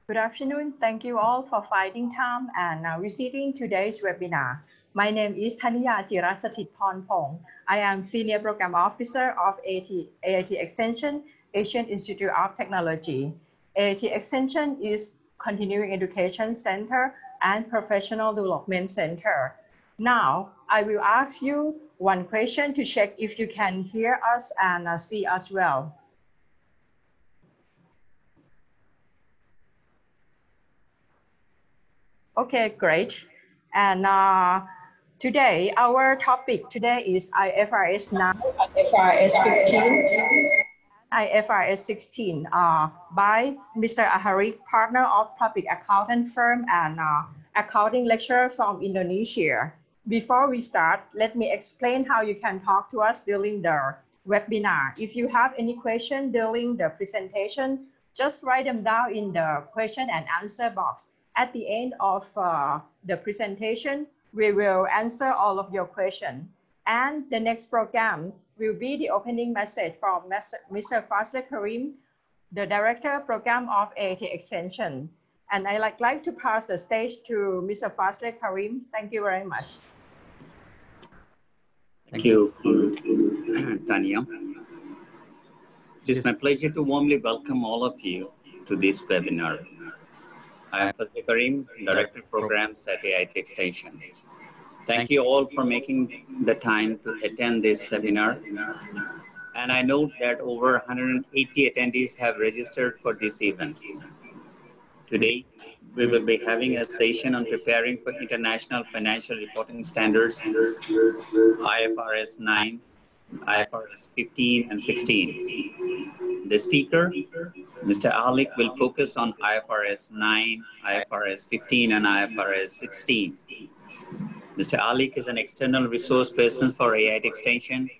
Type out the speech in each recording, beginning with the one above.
Good afternoon. Thank you all for finding time and visiting today's webinar. My name is Thaniya Jirasatitpornpong. I am Senior Program Officer of AIT Extension, Asian Institute of Technology. AIT Extension is Continuing Education Center and Professional Development Center. Now, I will ask you one question to check if you can hear us and see us well. Okay, great. And today, our topic today is IFRS 9, IFRS 15, IFRS 16 by Mr. Ahalik, partner of public accountant firm and accounting lecturer from Indonesia. Before we start, let me explain how you can talk to us during the webinar. If you have any question during the presentation, just write them down in the question and answer box. At the end of the presentation, we will answer all of your questions. And the next program will be the opening message from Mr. Fazle Karim, the Director Program of AIT Extension. And I'd like to pass the stage to Mr. Fazle Karim. Thank you very much. Thank you, Tanya. It is my pleasure to warmly welcome all of you to this webinar. I am Fazle Karim, Director of Programs at AIT Extension. Thank you all for making the time to attend this seminar. And I note that over 180 attendees have registered for this event. Today, we will be having a session on preparing for International Financial Reporting Standards, IFRS 9, IFRS 15 and 16. The speaker, Mr. Ahalik, will focus on IFRS 9, IFRS 15 and IFRS 16. Mr. Ahalik is an external resource person for AIT Extension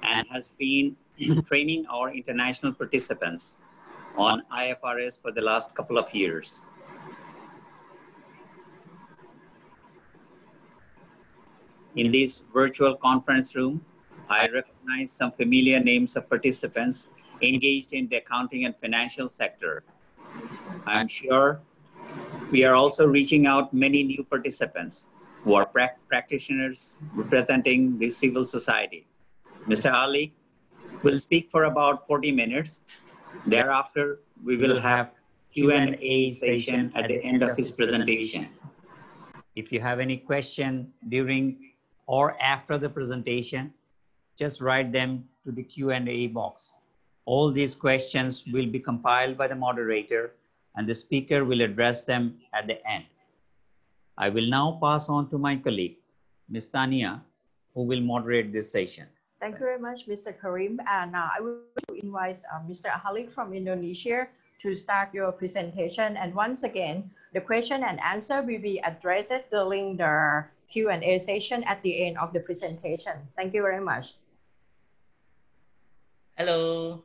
and has been training our international participants on IFRS for the last couple of years. In this virtual conference room, I recognize some familiar names of participants engaged in the accounting and financial sector. I'm sure we are also reaching out many new participants who are practitioners representing the civil society. Mr. Ali will speak for about 40 minutes. Thereafter, we will have Q&A session at the end of his presentation. If you have any question during or after the presentation, just write them to the Q&A box. All these questions will be compiled by the moderator and the speaker will address them at the end. I will now pass on to my colleague, Ms. Tania, who will moderate this session. Thank you very much, Mr. Karim. And I will invite Mr. Ahalik from Indonesia to start your presentation. And once again, the question and answer will be addressed during the Q&A session at the end of the presentation. Thank you very much. Hello.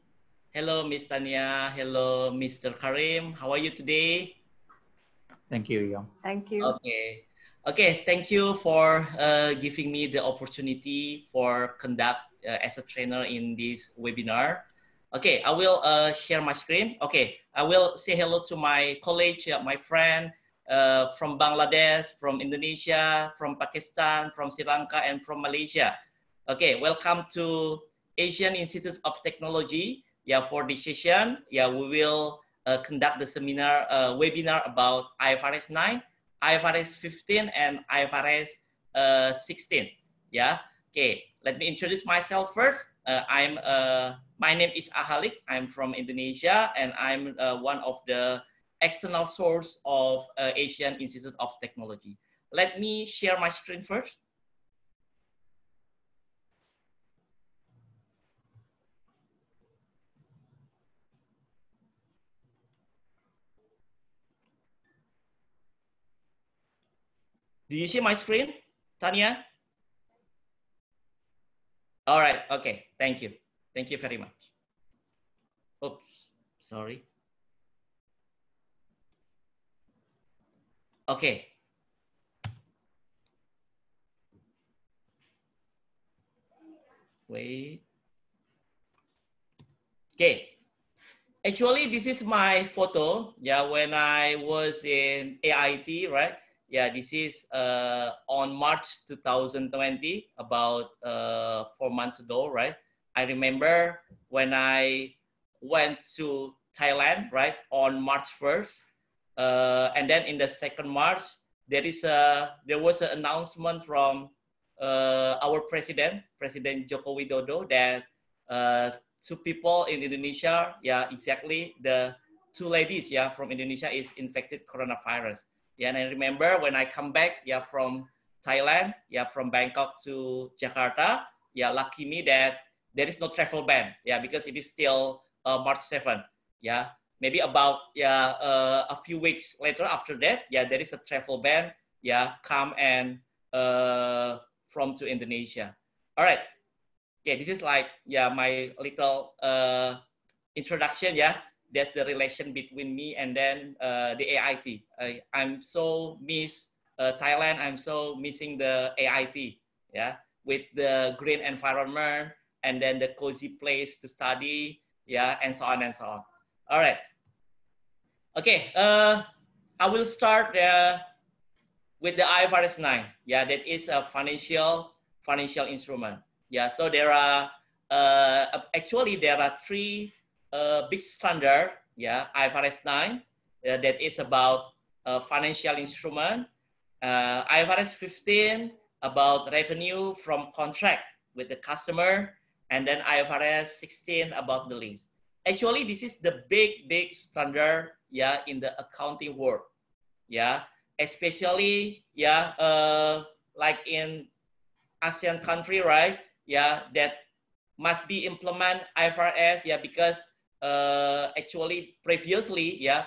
Hello, Ms. Tania. Hello, Mr. Karim. How are you today? Thank you, Yom. Thank you. Okay. Thank you for giving me the opportunity for conduct as a trainer in this webinar. Okay, I will share my screen. Okay, I will say hello to my colleague, my friend from Bangladesh, from Indonesia, from Pakistan, from Sri Lanka, and from Malaysia. Okay, welcome to Asian Institute of Technology. Yeah, for this session, yeah, we will conduct the seminar webinar about IFRS 9, IFRS 15, and IFRS 16. Yeah. Okay. Let me introduce myself first. My name is Ahalik. I'm from Indonesia, and I'm one of the external source of Asian Institute of Technology. Let me share my screen first. Do you see my screen, Tanya? All right. Okay. Thank you. Thank you very much. Oops. Sorry. Okay. Wait. Okay. Actually, this is my photo. Yeah, when I was in AIT, right? Yeah, this is on March 2020, about 4 months ago, right? I remember when I went to Thailand, right, on March 1st, and then in the second March, there was an announcement from our President Joko Widodo, that two people in Indonesia, yeah, exactly, the two ladies, yeah, from Indonesia is infected coronavirus. Yeah, and I remember when I come back, yeah, from Thailand, yeah, from Bangkok to Jakarta, yeah, lucky me that there is no travel ban, yeah, because it is still March 7th, yeah. Maybe about a few weeks later after that, yeah, there is a travel ban, yeah, come and from to Indonesia. All right. Okay, this is like, yeah, my little introduction, yeah. That's the relation between me and then the AIT. I'm so miss Thailand. I'm so missing the AIT, yeah, with the green environment and then the cozy place to study, yeah, and so on and so on. All right. Okay, I will start with the IFRS 9. Yeah, that is a financial instrument. Yeah, so there are actually there are three big standard. Yeah, IFRS 9 that is about financial instrument. IFRS 15 about revenue from contract with the customer, and then IFRS 16 about the lease. Actually, this is the big standard, yeah, in the accounting world. Yeah, especially, yeah, like in ASEAN country, right? Yeah, that must be implement IFRS, yeah, because actually previously, yeah,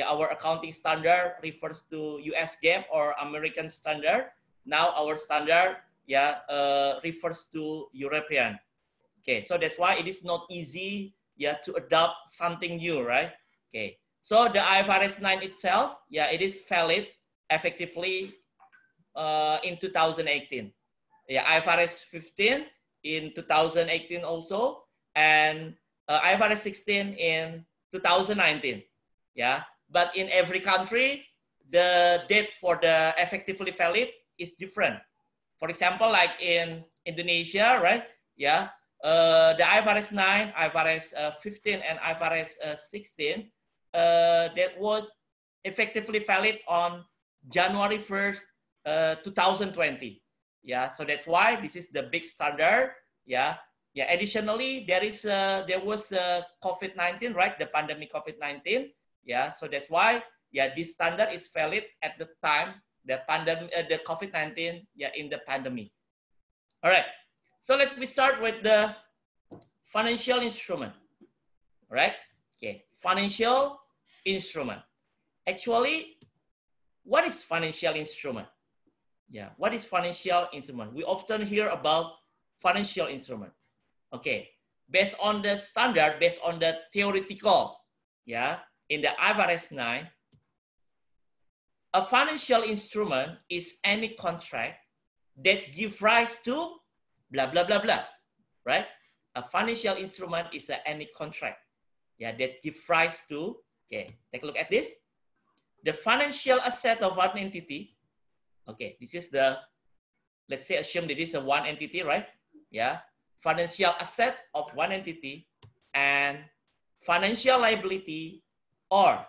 our accounting standard refers to US GAAP or American standard. Now our standard, yeah, refers to European. Okay, so that's why it is not easy, yeah, to adopt something new, right? Okay, so the IFRS 9 itself, yeah, it is valid effectively in 2018. Yeah, IFRS 15 in 2018 also, and IFRS 16 in 2019. Yeah, but in every country, the date for the effectively valid is different. For example, like in Indonesia, right? Yeah, the IFRS 9, IFRS 15, and IFRS 16 that was effectively valid on January 1st, 2020. Yeah, so that's why this is the big standard. Yeah, yeah. Additionally, there was COVID-19, right? The pandemic COVID-19. Yeah, so that's why, yeah, this standard is valid at the time the pandemic, the COVID-19, yeah, in the pandemic. All right. So let's start with the financial instrument. Right? Okay. Financial instrument. Actually, what is financial instrument? Yeah, what is financial instrument? We often hear about financial instrument. Okay, based on the standard, based on the theoretical, yeah, in the IFRS 9, a financial instrument is any contract that gives rise to blah, blah, blah, blah, right? A financial instrument is any contract, yeah, that gives rise to, okay, take a look at this. The financial asset of one entity. Okay, this is the, let's say, assume that this is a one entity, right? Yeah, financial asset of one entity and financial liability or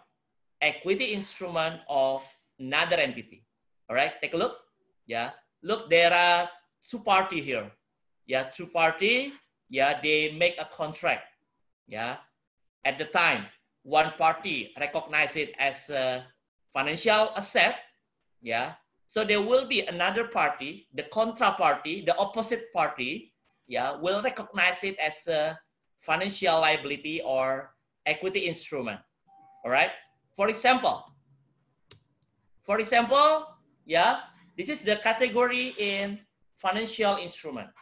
equity instrument of another entity. All right, take a look. Yeah, look, there are two parties here. Yeah, two parties. Yeah, they make a contract. Yeah, at the time, one party recognize it as a financial asset. Yeah. So there will be another party, the contra party, the opposite party, yeah, will recognize it as a financial liability or equity instrument. All right. For example, yeah, this is the category in financial instrument.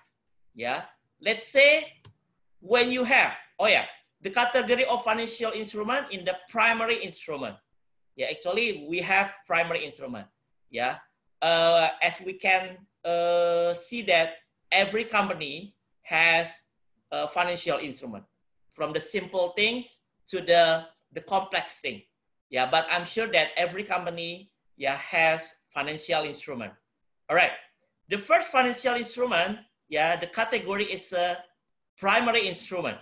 Yeah. Let's say when you have, oh yeah, the category of financial instrument in the primary instrument. Yeah, actually we have primary instrument. Yeah. As we can see that every company has a financial instrument. From the simple things, to the complex thing. Yeah, but I'm sure that every company, yeah, has financial instrument. All right. The first financial instrument, yeah, the category is a primary instrument.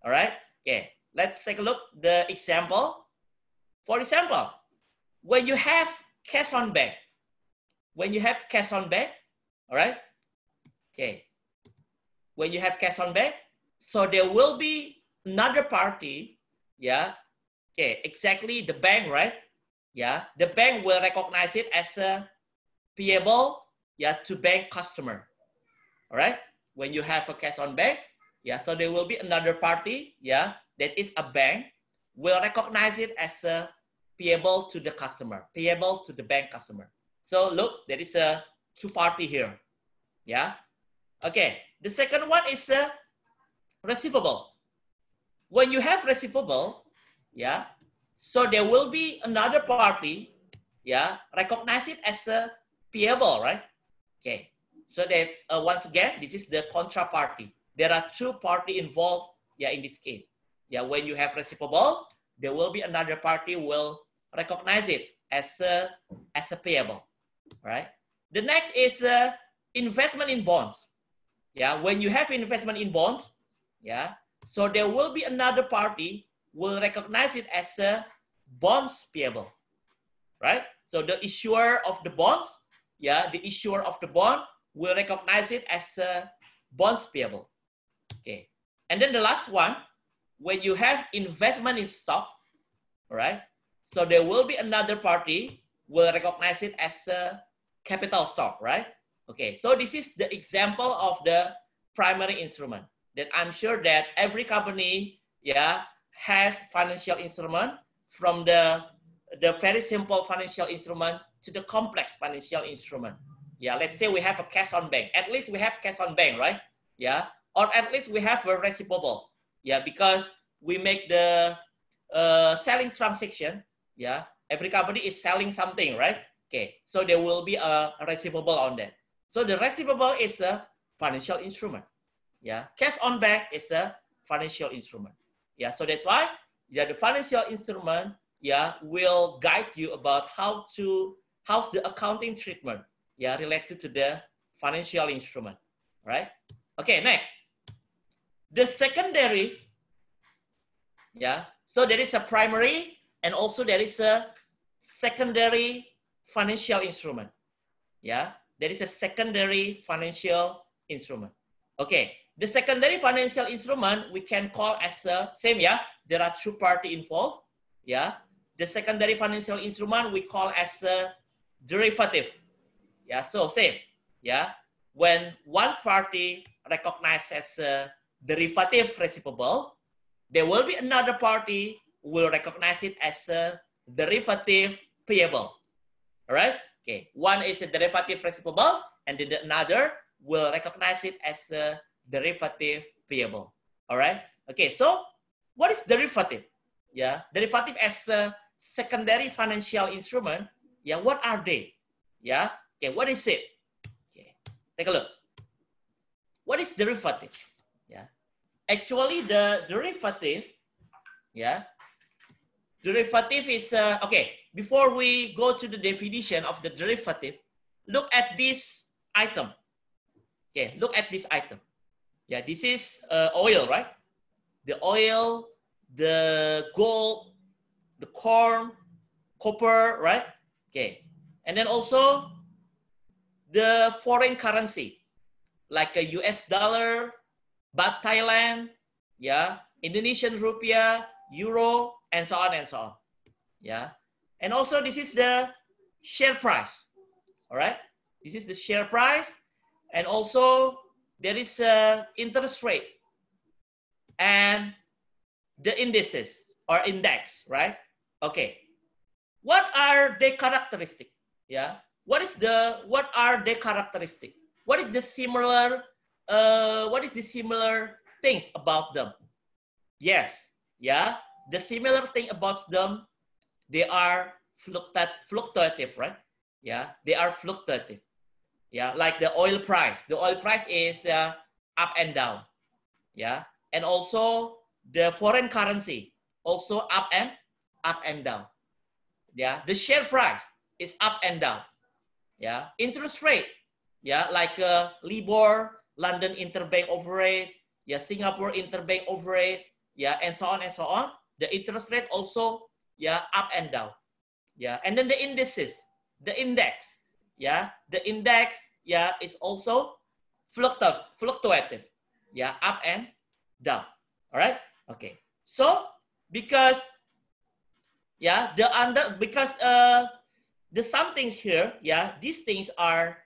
All right. Okay. Let's take a look the example. For example, when you have cash on bank, all right. Okay. When you have cash on bank, so there will be another party, yeah. Okay, exactly the bank, right? Yeah, the bank will recognize it as a payable, yeah, to bank customer. All right. When you have a cash on bank, yeah, so there will be another party, yeah, that is a bank, will recognize it as a payable to the customer, payable to the bank customer. So look, there is a two party here. Yeah. Okay. The second one is a receivable. When you have receivable, yeah, so there will be another party, yeah, recognize it as a payable, right? Okay. So that once again, this is the contraparty. There are two parties involved, yeah, in this case. Yeah, when you have receivable, there will be another party will recognize it as a payable, right? The next is investment in bonds. Yeah, when you have investment in bonds, yeah, so there will be another party will recognize it as a bonds payable, right? So the issuer of the bonds, yeah, the issuer of the bond will recognize it as a bonds payable. Okay, and then the last one, when you have investment in stock, all right, so there will be another party will recognize it as a capital stock, right? Okay, so this is the example of the primary instrument that I'm sure that every company, yeah, has financial instrument from the very simple financial instrument to the complex financial instrument. Yeah, let's say we have a cash on bank. At least we have cash on bank, right? Yeah, or at least we have a receivable. Yeah, because we make the selling transaction. Yeah, every company is selling something, right? Okay, so there will be a receivable on that. So the receivable is a financial instrument. Yeah, cash on bank is a financial instrument. Yeah, so that's why, yeah, the financial instrument, yeah, will guide you about how's the accounting treatment, yeah, related to the financial instrument, right? Okay, next, the secondary, yeah, so there is a primary and also there is a secondary financial instrument. Yeah, there is a secondary financial instrument. Okay, the secondary financial instrument we can call as a same, yeah, there are two parties involved. Yeah, the secondary financial instrument we call as a derivative. Yeah, so same. Yeah, when one party recognized as a derivative receivable, there will be another party will recognize it as a derivative payable. All right. Okay. One is a derivative receivable, and then another will recognize it as a derivative payable. All right. Okay. So, what is derivative? Yeah, derivative as a secondary financial instrument. Yeah, what are they? Yeah. Okay. What is it? Okay. Take a look. What is derivative? Yeah. Actually, the derivative. Yeah. Derivative is, okay, before we go to the definition of the derivative, look at this item. Okay, look at this item. Yeah, this is oil, right? The oil, the gold, the corn, copper, right? Okay, and then also the foreign currency, like a US dollar, baht Thailand, yeah, Indonesian rupiah, euro, and so on and so on. Yeah, and also this is the share price. All right, this is the share price, and also there is a interest rate and the indices or index, right? Okay, what are the characteristics? Yeah, what are the characteristics? What is the similar things about them? Yes, yeah, the similar thing about them, they are fluctuative, right? Yeah, they are fluctuative. Yeah, like the oil price. The oil price is up and down. Yeah, and also the foreign currency also up and down. Yeah, the share price is up and down. Yeah, interest rate, yeah, like Libor, London Interbank Overrate, yeah, Singapore Interbank Overrate, yeah, and so on and so on. The interest rate also, yeah, up and down. Yeah, and then the indices, the index, yeah, the index, yeah, is also fluctuative, yeah, up and down. All right, okay. So because yeah, the some things here, yeah, these things are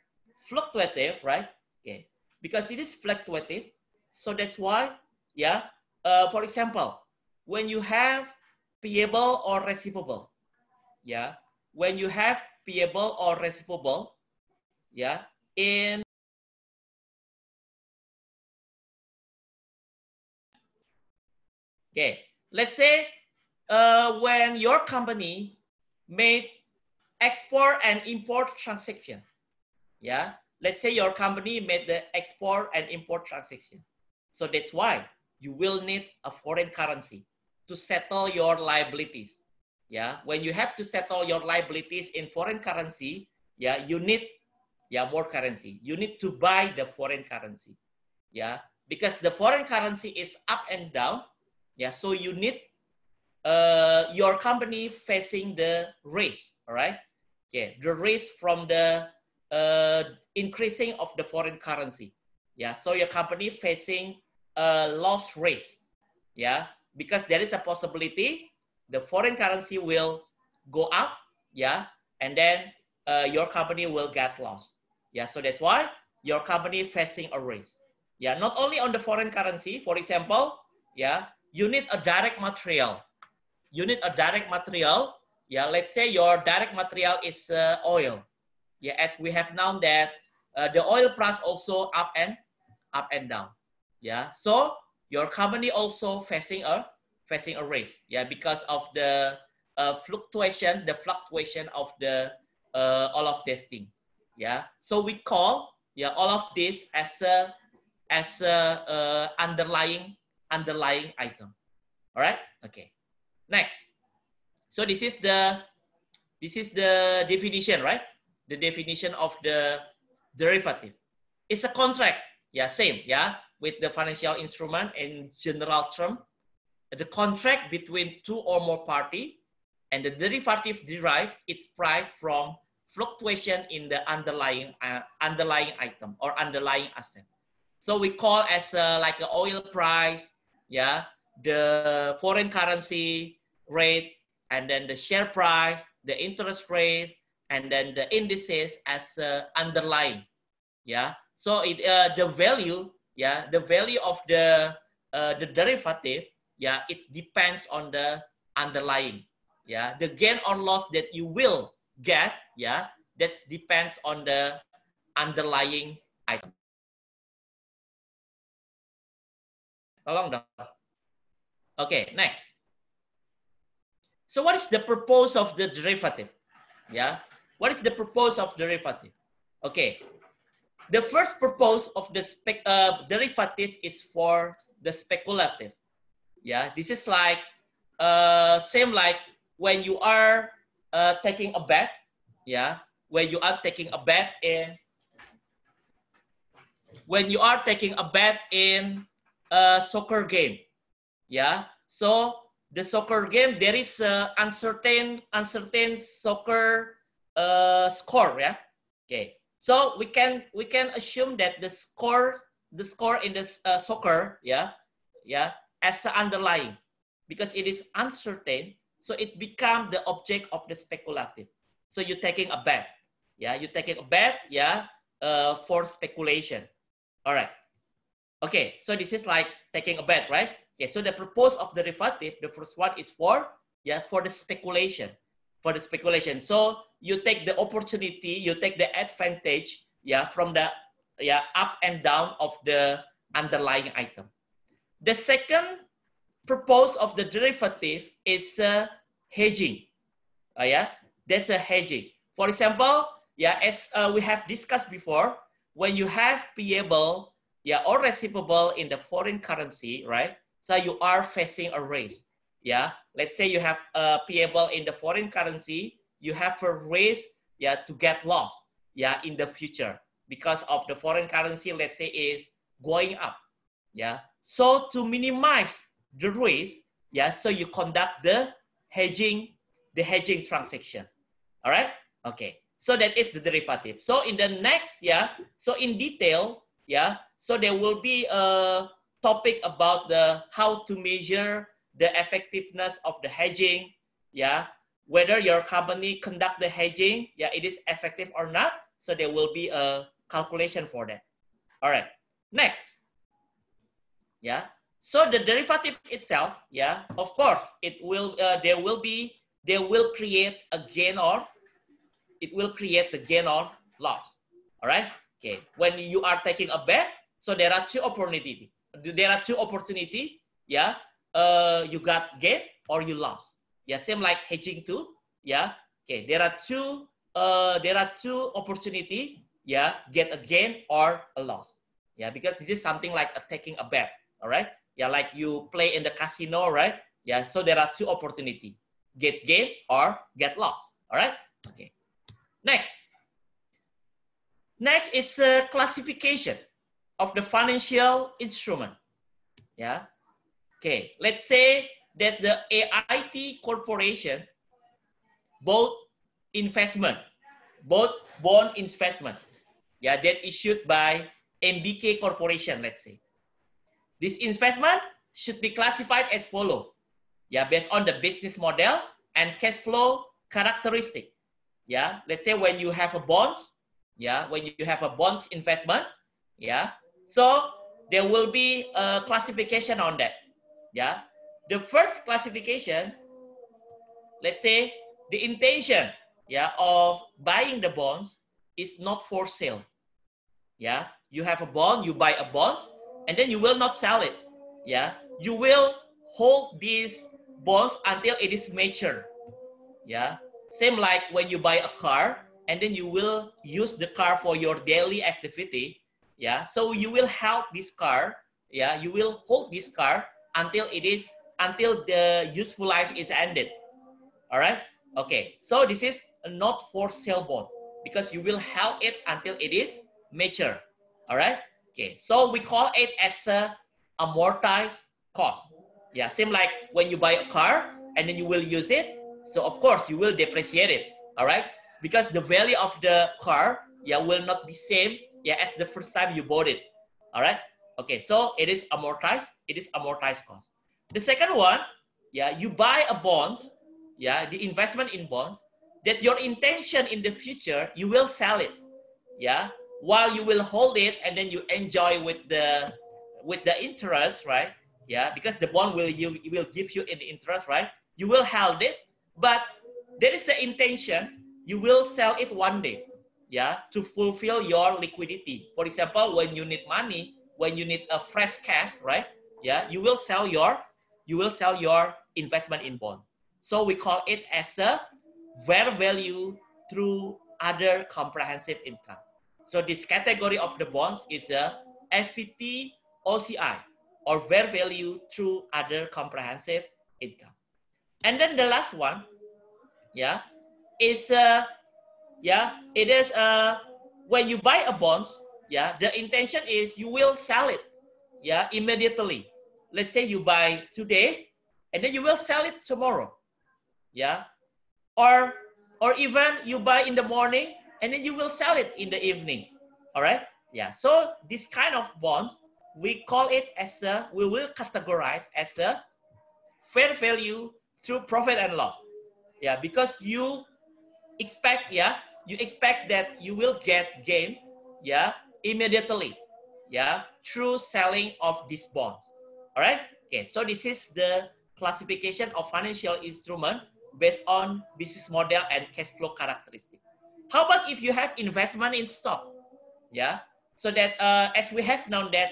fluctuative, right? Okay, because it is fluctuative, so that's why, yeah. For example, when you have payable or receivable, yeah, when you have payable or receivable, yeah, in okay, let's say when your company made export and import transaction, yeah, let's say your company made the export and import transaction, so that's why you will need a foreign currency to settle your liabilities. Yeah, when you have to settle your liabilities in foreign currency, yeah, you need, yeah, more currency. You need to buy the foreign currency. Yeah, because the foreign currency is up and down. Yeah, so you need your company facing the risk. All right. Okay, the risk from the increasing of the foreign currency. Yeah, so your company facing a loss risk. Yeah, because there is a possibility the foreign currency will go up. Yeah, and then your company will get lost. Yeah, so that's why your company facing a risk. Yeah, not only on the foreign currency. For example, yeah, you need a direct material. You need a direct material. Yeah, let's say your direct material is oil. Yeah, as we have known that the oil price also up and down. Yeah, so your company also facing a risk. Yeah, because of the fluctuation of the all of this thing. Yeah, so we call, yeah, all of this as a underlying item. All right. Okay. Next. So this is the definition, right? The definition of the derivative. It's a contract. Yeah, same. Yeah, with the financial instrument in general term, the contract between two or more party, and the derivative derive its price from fluctuation in the underlying item or underlying asset. So we call as like the oil price, yeah, the foreign currency rate, and then the share price, the interest rate, and then the indices as underlying. Yeah, so it the value, yeah, the value of the derivative, yeah, it depends on the underlying. Yeah, the gain or loss that you will get, yeah, that depends on the underlying item. Tolong dong. Okay, next. So what is the purpose of the derivative? Yeah, what is the purpose of derivative? Okay, the first purpose of the derivative is for the speculative. Yeah, this is like same like when you are taking a bet. Yeah, when you are taking a bet in a soccer game. Yeah, so the soccer game, there is uncertain soccer score. Yeah, okay. So we can assume that the score in this soccer, yeah, as the underlying, because it is uncertain, so it becomes the object of the speculative. So you're taking a bet, yeah, yeah, for speculation. All right. Okay, so this is like taking a bet, right? Okay, so the purpose of the derivative, the first one is for, yeah, for the speculation. So you take the opportunity, you take the advantage, yeah, from the, yeah, up and down of the underlying item. The second purpose of the derivative is hedging. Yeah, that's a hedging. For example, yeah, as we have discussed before, when you have payable, yeah, or receivable in the foreign currency, right? So you are facing a risk. yeah, let's say you have a payable in the foreign currency, you have a risk, yeah, to get lost, yeah, in the future because of the foreign currency, let's say, is going up, yeah. So to minimize the risk, yeah, so you conduct the hedging transaction. All right, okay. So that is the derivative. So in the next, yeah, so in detail, yeah, so there will be a topic about the how to measure the effectiveness of the hedging, yeah, whether your company conduct the hedging, yeah, it is effective or not. So there will be a calculation for that. All right, next, yeah. So the derivative itself, yeah, of course, it will they will create a gain or it will create the gain or loss. All right. Okay. When you are taking a bet, so there are two opportunity. There are two opportunity. Yeah. You got gain or you lost. Yeah. Same like hedging too. Yeah. Okay. There are two. Opportunity. Yeah. Get a gain or a loss. Yeah. Because this is something like taking a bet. All right. Yeah. Like you play in the casino, right? Yeah. So there are two opportunity. Get gain or get loss. All right. Okay. Next is a classification of the financial instrument. Yeah. Okay. Let's say that the AIT corporation both bond investment. Yeah, that issued by MBK Corporation. Let's say this investment should be classified as follow. Yeah, based on the business model and cash flow characteristic. Yeah, let's say when you have a bond, yeah, when you have a bonds investment, yeah, so there will be a classification on that. Yeah, the first classification, let's say the intention, yeah, of buying the bonds is not for sale. Yeah, you have a bond, you buy a bond, and then you will not sell it. Yeah, you will hold these bonds until it is mature. Yeah, same like when you buy a car and then you will use the car for your daily activity. Yeah, so you will hold this car. Yeah, you will hold this car until the useful life is ended. All right. Okay. So this is a not for sale bond because you will hold it until it is mature. All right. Okay. So we call it as a amortized cost. Yeah. Same like when you buy a car and then you will use it. So of course you will depreciate it. All right. Because the value of the car, yeah, will not be same, yeah, as the first time you bought it. All right. Okay. So it is amortized. It is amortized cost. The second one, yeah, you buy a bond. Yeah, the investment in bonds, that your intention in the future, you will sell it, yeah, while you will hold it and then you enjoy with the interest, right? Yeah, because the bond will give you an interest, right? You will hold it, but there is the intention you will sell it one day, yeah, to fulfill your liquidity. For example, when you need money, when you need a fresh cash, right? Yeah, you will sell your investment in bond. So we call it as a fair value through other comprehensive income. So this category of the bonds is a FVT OCI, or fair value through other comprehensive income. And then the last one, yeah, is it is when you buy a bond, yeah, the intention is you will sell it, yeah, immediately. Let's say you buy today and then you will sell it tomorrow. Yeah, or even you buy in the morning and then you will sell it in the evening. All right. Yeah, so this kind of bonds, we call it as we will categorize as a fair value through profit and loss. Yeah, because you expect that you will get gain, yeah, immediately, yeah, through selling of these bonds. All right. Okay, so this is the classification of financial instrument based on business model and cash flow characteristic. How about if you have investment in stock? Yeah, so that as we have known that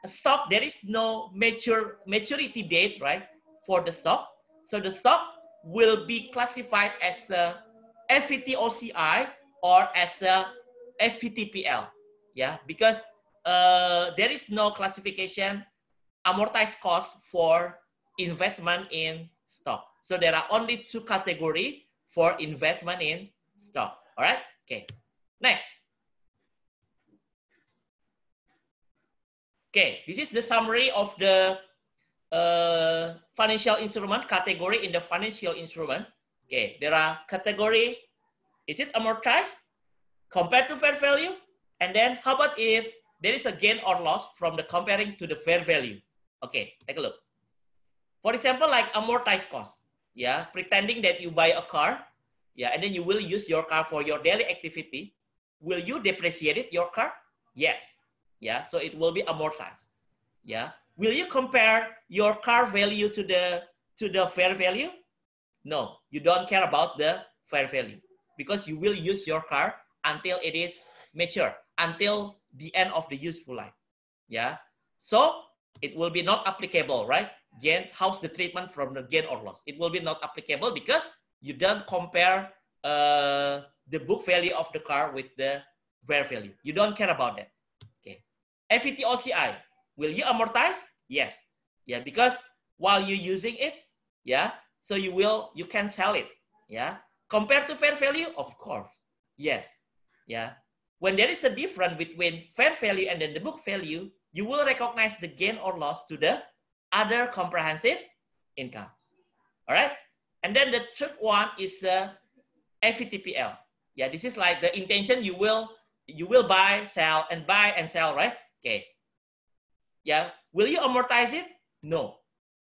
a stock, there is no maturity date, right, for the stock. So the stock will be classified as a FVT OCI or as a FVTPL. Yeah, because there is no classification amortized cost for investment in stock. So there are only two categories for investment in stock. All right. Okay. Next. Okay. This is the summary of the financial instrument category in the financial instrument. Okay. There are category. Is it amortized compared to fair value? And then how about if there is a gain or loss from the comparing to the fair value? Okay, take a look. For example, like amortized cost. Yeah, pretending that you buy a car. Yeah, and then you will use your car for your daily activity. Will you depreciate it, your car? Yes. Yeah, so it will be amortized. Yeah. Will you compare your car value to the fair value? No, you don't care about the fair value because you will use your car until it is mature, until the end of the useful life. Yeah. So it will be not applicable, right? Gain, how's the treatment from the gain or loss? It will be not applicable because you don't compare the book value of the car with the fair value. You don't care about that. Okay. FET OCI, will you amortize? Yes. Yeah, because while you're using it, yeah, so you can sell it. Yeah. Compared to fair value, of course. Yes. Yeah. When there is a difference between fair value and then the book value, you will recognize the gain or loss to the other comprehensive income. All right. And then the third one is FVTPL. Yeah, this is like the intention you will buy, sell, right? Okay. Yeah. Will you amortize it? No.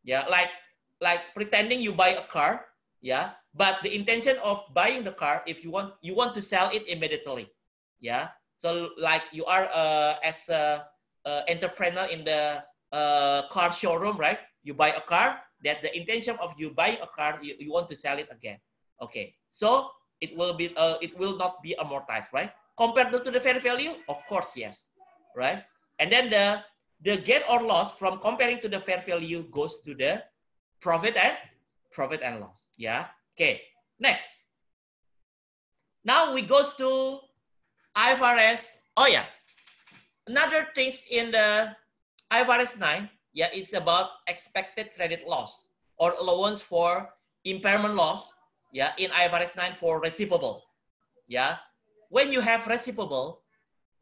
Yeah, like pretending you buy a car. Yeah, but the intention of buying the car, if you want to sell it immediately. Yeah. So like you are as a entrepreneur in the car showroom, right? You buy a car. That the intention of you buying a car, you want to sell it again. Okay. So it will not be amortized, right? Compared to the fair value, of course, yes, right? And then the gain or loss from comparing to the fair value goes to the profit and loss. Yeah. Okay. Next. Now we goes to IFRS. Oh yeah. Another things in the IFRS 9, yeah, is about expected credit loss or allowance for impairment loss. Yeah, in IFRS 9 for receivable. Yeah. When you have receivable,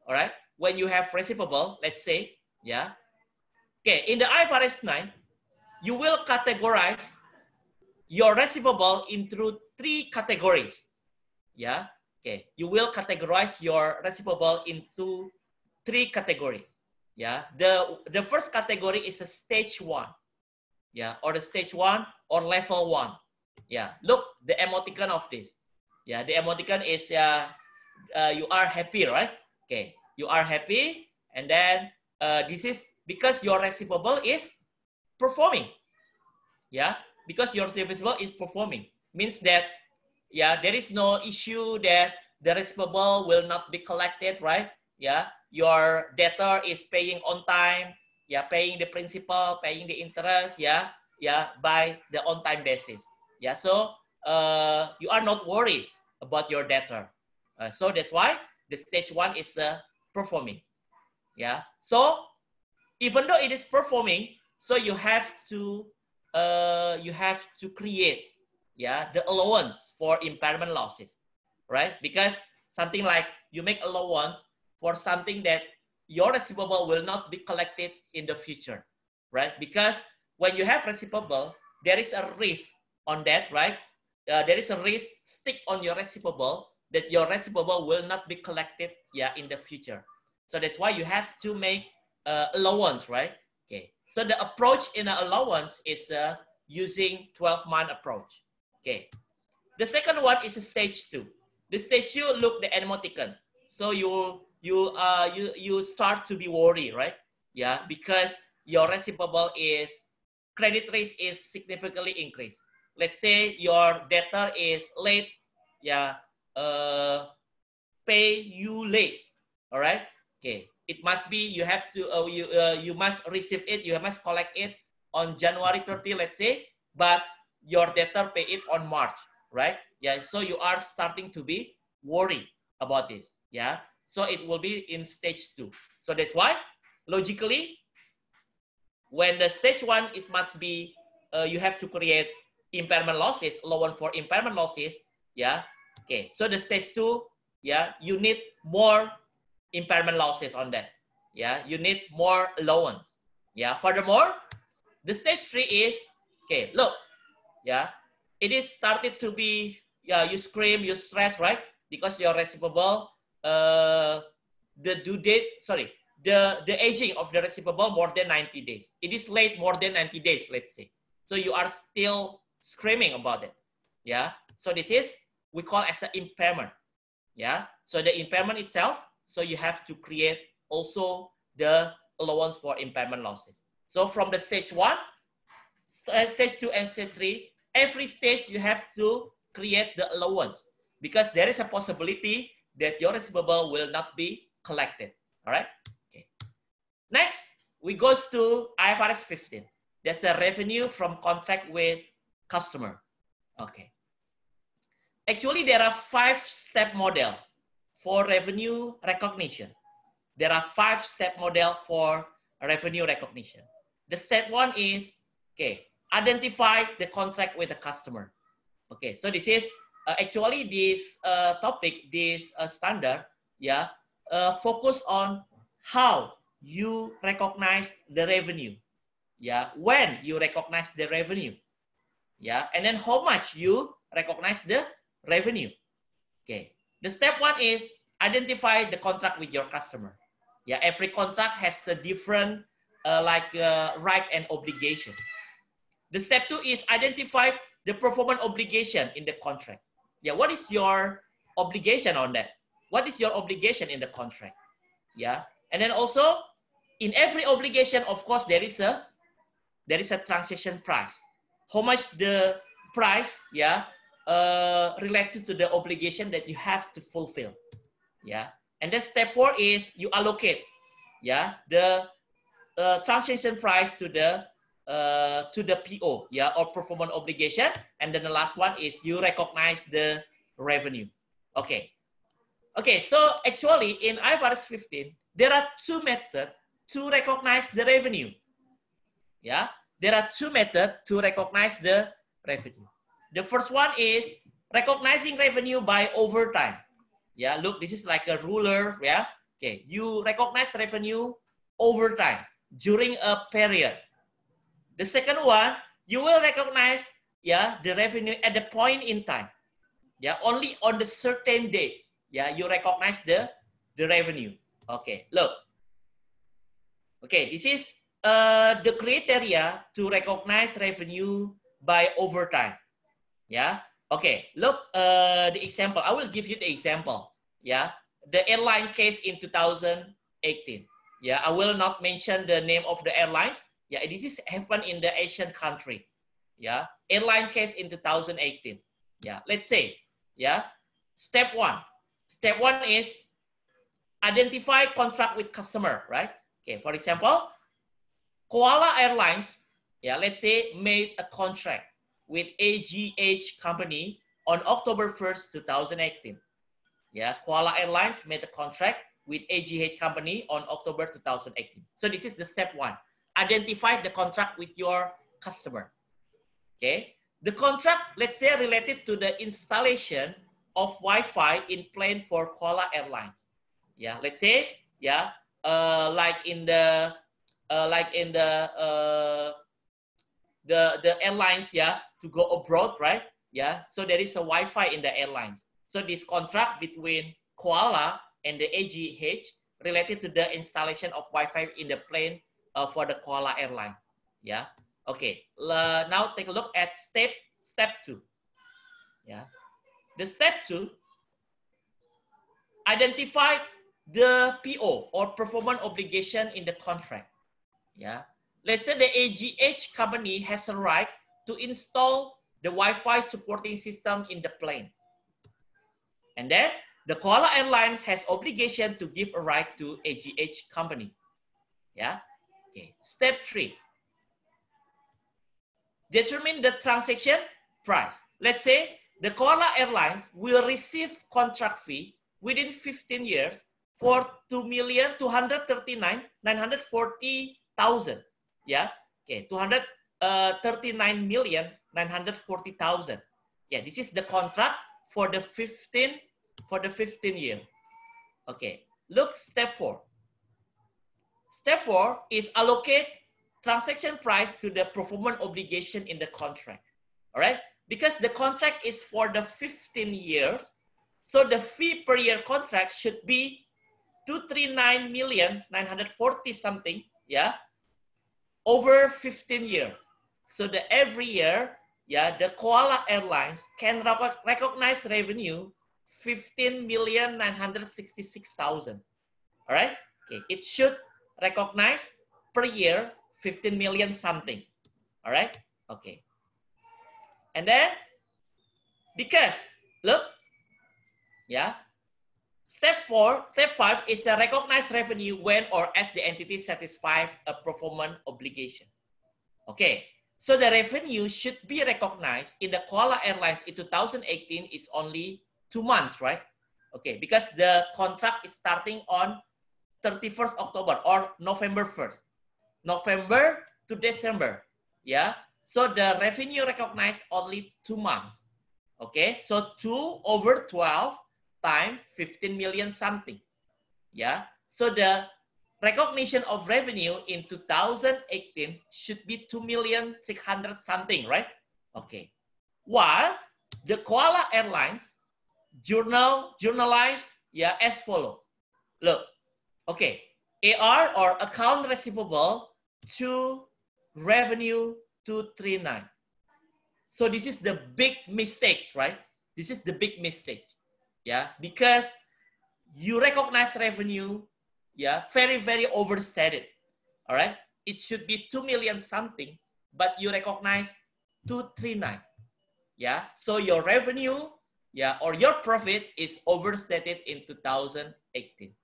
all right. When you have receivable, let's say, yeah. Okay, in the IFRS 9, you will categorize your receivable into 3 categories. Yeah. Okay, you will categorize your receivable into 3 categories. Yeah. The first category is a stage 1. Yeah, or the stage 1 or level 1. Yeah. Look, the emoticon of this. Yeah, the emoticon is you are happy, right? Okay, you are happy, and then this is because your receivable is performing. Yeah, because your receivable is performing means that, yeah, there is no issue that the receivable will not be collected, right? Yeah, your debtor is paying on time. Yeah, paying the principal, paying the interest. Yeah, by the on time basis. Yeah, so you are not worried about your debtor. So that's why the stage 1 is performing. Yeah. So even though it is performing, so you have to create, yeah, the allowance for impairment losses, right? Because something like you make allowance for something that your receivable will not be collected in the future, right? Because when you have receivable, there is a risk on that, right? There is a risk stick on your receivable that your receivable will not be collected, yeah, in the future. So that's why you have to make allowance, right? Okay. So the approach in an allowance is using 12-month approach. Okay. The second one is stage 2. The stage 2, look the emoticon. So you start to be worried, right? Yeah, because your receivable is credit risk is significantly increased. Let's say your debtor is late, yeah, pay you late. All right. Okay. It must be you have to you must receive it. You must collect it on January 30, let's say, but your debtor pay it on March, right? Yeah. So you are starting to be worried about this. Yeah. So it will be in stage 2. So that's why logically, when the stage 1 is must be you have to create impairment losses, allowance for impairment losses, yeah. Okay, so the stage 2, yeah, you need more impairment losses on that. Yeah, you need more allowance. Yeah, furthermore, the stage 3 is, okay, look, yeah, it is started to be, yeah, you scream, you stress, right? Because your receivable, the due date, sorry, the aging of the receivable more than 90 days. It is late more than 90 days, let's say. So you are still screaming about it. Yeah, so this is, we call as an impairment. Yeah, so the impairment itself, so you have to create also the allowance for impairment losses. So from the stage 1, stage 2, and stage 3, every stage you have to create the allowance, because there is a possibility that your receivable will not be collected. All right. Okay. Next, we go to IFRS 15. That's the revenue from contract with customer. Okay. Actually, there are 5-step model for revenue recognition. There are 5-step model for revenue recognition. The step 1 is, okay, identify the contract with the customer. Okay, so this is actually this topic, this standard, yeah, focus on how you recognize the revenue, yeah, when you recognize the revenue, yeah, and then how much you recognize the revenue. Okay, the step 1 is identify the contract with your customer. Yeah, every contract has a different right and obligation. The step 2 is identify the performance obligation in the contract. Yeah, what is your obligation on that? What is your obligation in the contract? Yeah, and then also in every obligation, of course, there is a transaction price. How much the price, yeah, related to the obligation that you have to fulfill. Yeah, and then step 4 is you allocate, yeah, the transaction price to the PO, yeah, or performance obligation, and then the last one is you recognize the revenue. Okay, okay. So actually in IFRS 15, there are 2 methods to recognize the revenue. Yeah, there are 2 methods to recognize the revenue. The first one is recognizing revenue by overtime. Yeah, look, this is like a ruler. Yeah, okay. You recognize revenue overtime during a period. The second one, you will recognize, yeah, the revenue at the point in time. Yeah, only on the certain date. Yeah, you recognize the revenue. Okay, look. Okay, this is the criteria to recognize revenue by overtime. Yeah. Okay, look, the example. I will give you the example. Yeah, the airline case in 2018. Yeah, I will not mention the name of the airlines. Yeah, this is happened in the Asian country. Yeah, airline case in 2018. Yeah, let's say, yeah, step 1. Step 1 is identify contract with customer, right? Okay, for example, Koala Airlines, yeah, let's say made a contract with AGH company on October 1st, 2018. Yeah, Koala Airlines made a contract with AGH company on October 2018. So this is the step 1. Identify the contract with your customer. Okay, the contract, let's say, related to the installation of Wi-Fi in plane for Koala Airlines. Yeah, let's say, yeah, like in the airlines, yeah, to go abroad, right? Yeah, so there is a Wi-Fi in the airlines. So this contract between Koala and the AGH related to the installation of Wi-Fi in the plane for the Koala Airline. Yeah. Okay. Now take a look at step 2. Yeah. The step 2, identify the PO or performance obligation in the contract. Yeah. Let's say the AGH company has a right to install the Wi-Fi supporting system in the plane. And then the Koala Airlines has obligation to give a right to AGH company. Yeah. Okay. Step 3. Determine the transaction price. Let's say the Koala Airlines will receive contract fee within 15 years for 2,239,940,000. Yeah. Okay. 239 million 940,000. Yeah, this is the contract for the 15 year. Okay, look, step 4. Step 4 is allocate transaction price to the performance obligation in the contract. All right, because the contract is for the 15 years, so the fee per year contract should be 239,940 something, yeah, over 15 years. So the every year, yeah, the Koala Airlines can recognize revenue 15,966,000. All right, okay, it should recognize per year 15 million something. All right, okay. And then, because, look, yeah, step 5 is the recognized revenue when or as the entity satisfies a performance obligation. Okay, so the revenue should be recognized in the Koala Airlines in 2018 is only 2 months, right? Okay, because the contract is starting on 31st October or November 1st. November to December, yeah? So the revenue recognized only 2 months, okay? So 2 over 12 times 15 million something, yeah? So the recognition of revenue in 2018 should be 2,600,000 something, right? Okay. While the Koala Airlines journalized, yeah, as follow. Look, okay, AR or account receivable to revenue 239. So this is the big mistake, right? This is the big mistake, yeah, because you recognize revenue, yeah, very, very overstated, all right? It should be 2 million something, but you recognize 239, yeah? So your revenue, yeah, or your profit is overstated in 2018,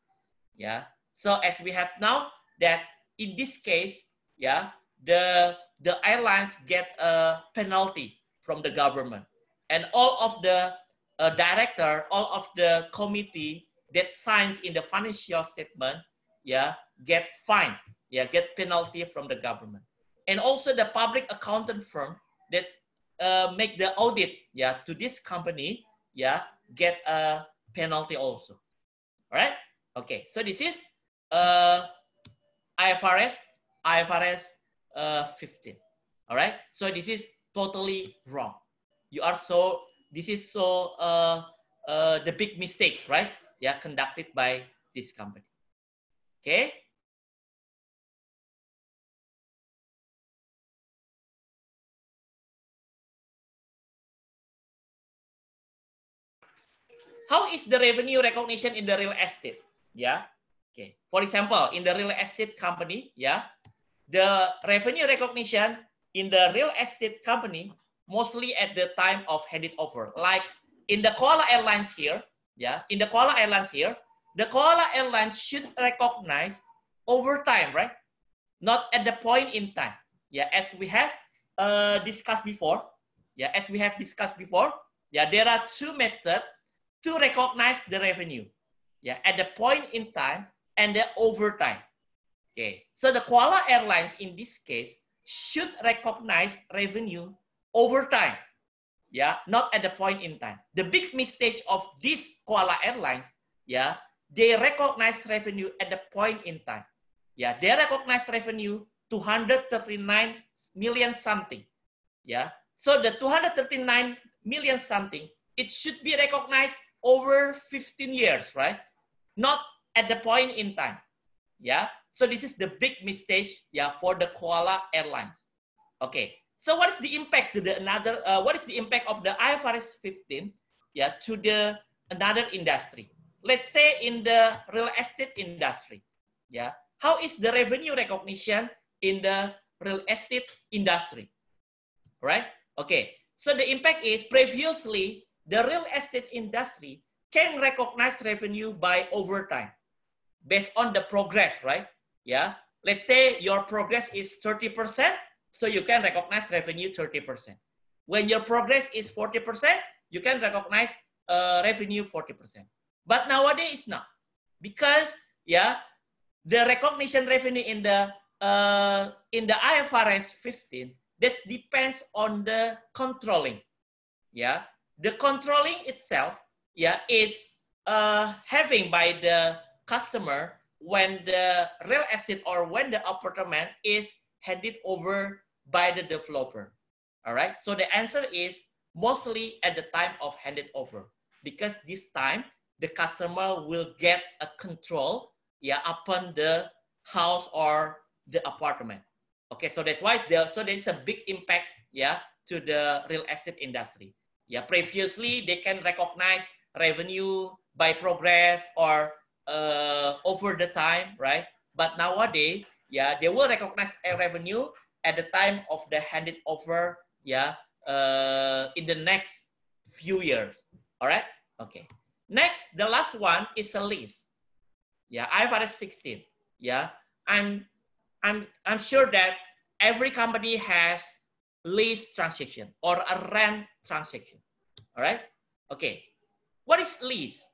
yeah? So as we have now that in this case, yeah, the airlines get a penalty from the government, and all of the director, all of the committee that signs in the financial statement, yeah, get fined, yeah, get penalty from the government, and also the public accountant firm that make the audit, yeah, to this company, yeah, get a penalty also. All right. Okay. So this is IFRS 15. All right. So this is totally wrong. You are so, this is so the big mistake, right? Yeah, conducted by this company. Okay. How is the revenue recognition in the real estate? Yeah. Okay. For example, in the real estate company, yeah, the revenue recognition in the real estate company mostly at the time of handed over. Like in the Koala Airlines here, yeah, in the Koala Airlines here, the Koala Airlines should recognize over time, right? Not at the point in time. Yeah, as we have discussed before. Yeah, as we have discussed before. Yeah, there are two methods to recognize the revenue. Yeah, at the point in time and the over time. Okay, so the Koala Airlines in this case should recognize revenue over time. Yeah, not at the point in time. The big mistake of this Koala Airlines, yeah, they recognize revenue at the point in time. Yeah, they recognize revenue 239 million something. Yeah, so the 239 million something, it should be recognized over 15 years, right? Not at the point in time. Yeah, so this is the big mistake, yeah, for the Koala Airlines. Okay, so what is the impact to the another? What is the impact of the IFRS 15, yeah, to the another industry? Let's say in the real estate industry, yeah. How is the revenue recognition in the real estate industry? Right? Okay. So the impact is previously the real estate industry can recognize revenue by overtime based on the progress, right? Yeah. Let's say your progress is 30%, so you can recognize revenue 30%. When your progress is 40%, you can recognize revenue 40%. But nowadays not, because yeah, the recognition revenue in the IFRS 15 That depends on the controlling. Yeah, the controlling itself, yeah, is having by the customer when the real estate or when the apartment is handed over by the developer. All right. So the answer is mostly at the time of handed over, because this time the customer will get a control, yeah, upon the house or the apartment. Okay, so that's why so there is a big impact, yeah, to the real estate industry. Yeah, previously they can recognize revenue by progress or over the time, right? But nowadays, yeah, they will recognize a revenue at the time of the handed over, yeah, in the next few years. All right. Okay. Next, the last one is a lease. Yeah, IFRS 16. Yeah, I'm sure that every company has lease transaction or a rent transaction. All right. Okay. What is lease?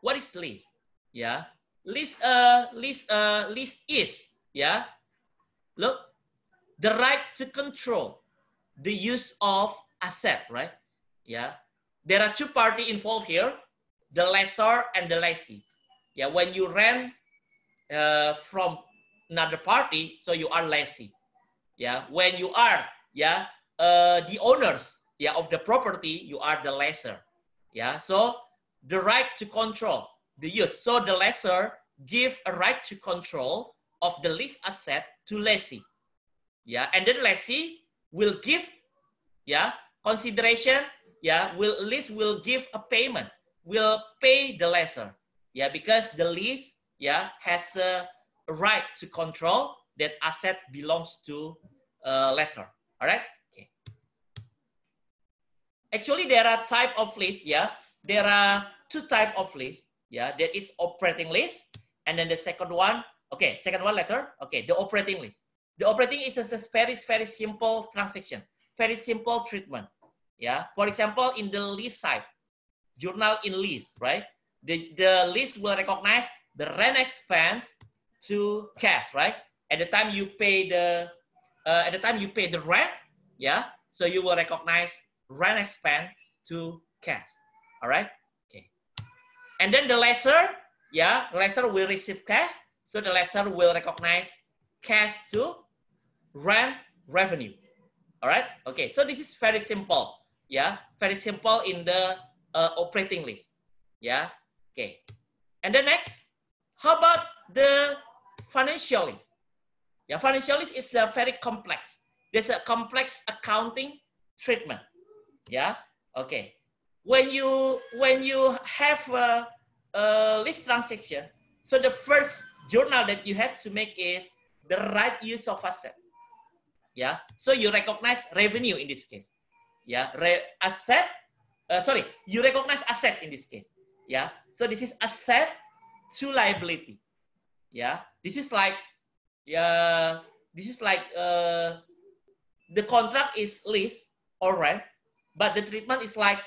What is lease? Yeah. Lease is, yeah. Look, the right to control the use of asset, right? Yeah. There are two parties involved here, the lessor and the lessee. Yeah. When you rent from another party, so you are lessee. Yeah. When you are, yeah, the owners, yeah, of the property, you are the lessor. Yeah. So the right to control the use. So the lessor give a right to control of the lease asset to lessee. Yeah. And then lessee will give, yeah, consideration. Yeah. Lease will give a payment, will pay the lessor. Yeah. Because the lease, yeah, has a right to control that asset belongs to lessor. All right. Okay. Actually, there are type of lease. Yeah. There are two type of lease. Yeah. There is operating lease, and then the second one. Okay. Second one letter. Okay. The operating lease. The operating is a very simple transaction, very simple treatment. Yeah. For example, in the lease side, journal in lease, right? The lease will recognize the rent expense to cash, right? At the time you pay the rent, yeah. So you will recognize rent expense to cash. All right. Okay. And then the lessor, yeah, lessor will receive cash. So the lessor will recognize cash to rent revenue. All right. Okay. So this is very simple. Yeah. Very simple in the operating lease. Yeah. Okay. And then next, how about the financial lease? Yeah, financial lease is very complex. There's a complex accounting treatment. Yeah. Okay. When you have a lease transaction, so the first journal that you have to make is the right use of asset. Yeah. So you recognize revenue in this case. Yeah. You recognize asset in this case. Yeah. So this is asset to liability. Yeah. This is like the contract is lease or rent, but the treatment is like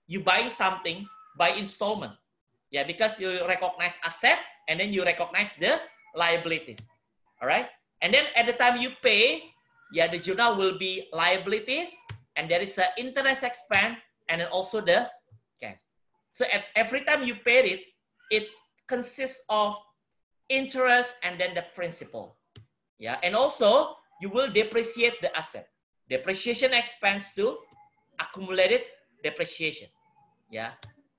you buying something by installment. Yeah, because you recognize asset and then you recognize the liabilities. All right. And then at the time you pay, yeah, the journal will be liabilities, and there is an interest expense, and then also the cash. So at every time you pay it consists of interest and then the principal. Yeah, and also you will depreciate the asset. Depreciation expense to accumulated depreciation. Yeah,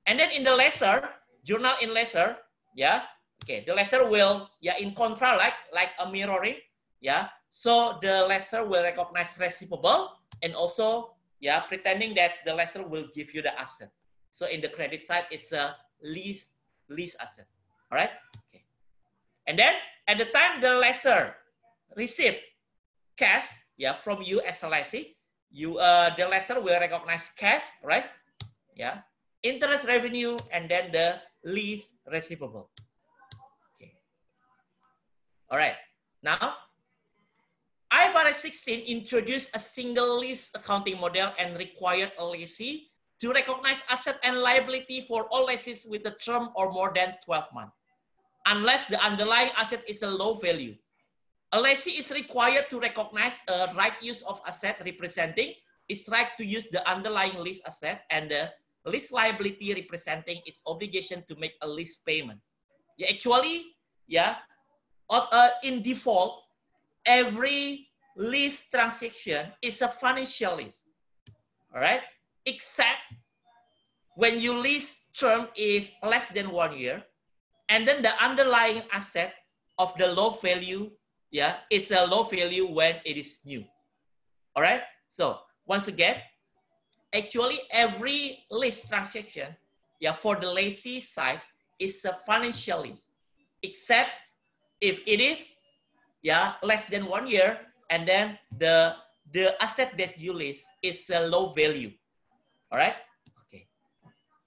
and then in the lessor, journal in lessor, yeah, okay, the lessor will, yeah, in contra like a mirroring, yeah. So the lessor will recognize receivable and also, yeah, pretending that the lessor will give you the asset. So in the credit side, it's a lease asset. All right. Okay. And then at the time the lessor receive cash, yeah, from you as a lessee, the lessor will recognize cash, right? Yeah, interest revenue and then the lease receivable. Okay. All right. Now, IFRS 16 introduced a single lease accounting model and required a lessee to recognize asset and liability for all lessees with a term or more than 12 months, unless the underlying asset is a low value. A lessee is required to recognize a right use of asset representing its right to use the underlying lease asset and the lease liability representing its obligation to make a lease payment. Yeah, actually, yeah, in default, every lease transaction is a financial lease. All right, except when your lease term is less than 1 year, and then the underlying asset of the low value, yeah, is a low value when it is new. All right. So once again, actually every lease transaction, yeah, for the lessee side is a financial lease, except if it is, yeah, less than 1 year, and then the asset that you lease is a low value. All right. Okay.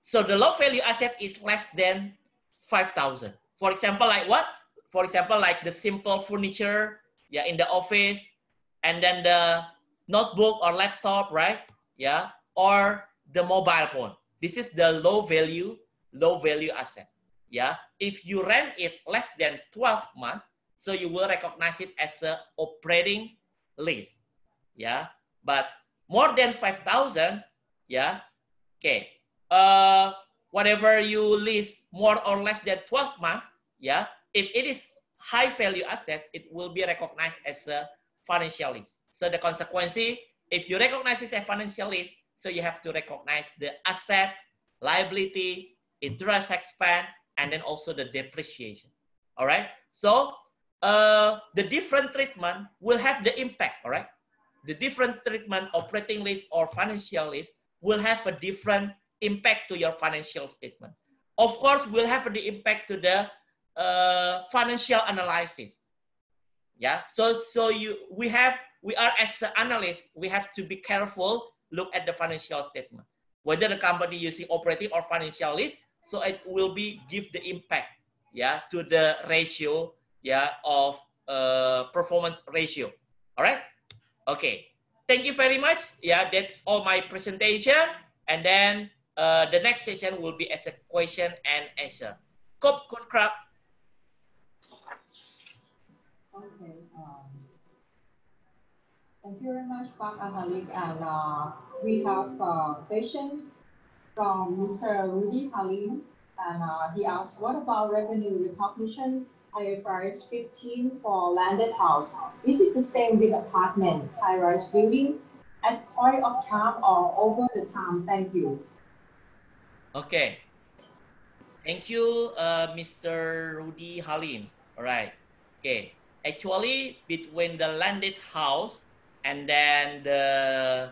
So the low value asset is less than 5,000. For example, like what? For example, like the simple furniture, yeah, in the office, and then the notebook or laptop, right? Yeah, or the mobile phone. This is the low value asset. Yeah, if you rent it less than 12 months, so you will recognize it as a operating lease. Yeah, but more than 5,000, yeah, okay. Whatever you lease more or less than 12 months, yeah, if it is high value asset, it will be recognized as a financial lease. So the consequence, if you recognize it as a financial lease, so you have to recognize the asset, liability, interest expense, and then also the depreciation. All right. So the different treatment will have the impact. All right. The different treatment, operating lease or financial lease, will have a different impact to your financial statement. Of course, will have the impact to the financial analysis. Yeah, so we are as an analyst, we have to be careful, look at the financial statement, whether the company using operating or financial lease, so it will be give the impact, yeah, to the ratio, yeah, of performance ratio. All right. Okay. Thank you very much. Yeah, that's all my presentation. And then the next session will be as a question and answer. Kop kun krap. Okay. Thank you very much, Pak Ahalik. And we have a question from Mr. Rudy Halim. And he asks, what about revenue recognition IFRS 15 for landed house? Is it the same with apartment, high-rise building, at point of time or over the time? Thank you. Okay. Thank you, Mr. Rudy Halim. All right. Okay. Actually, between the landed house and then the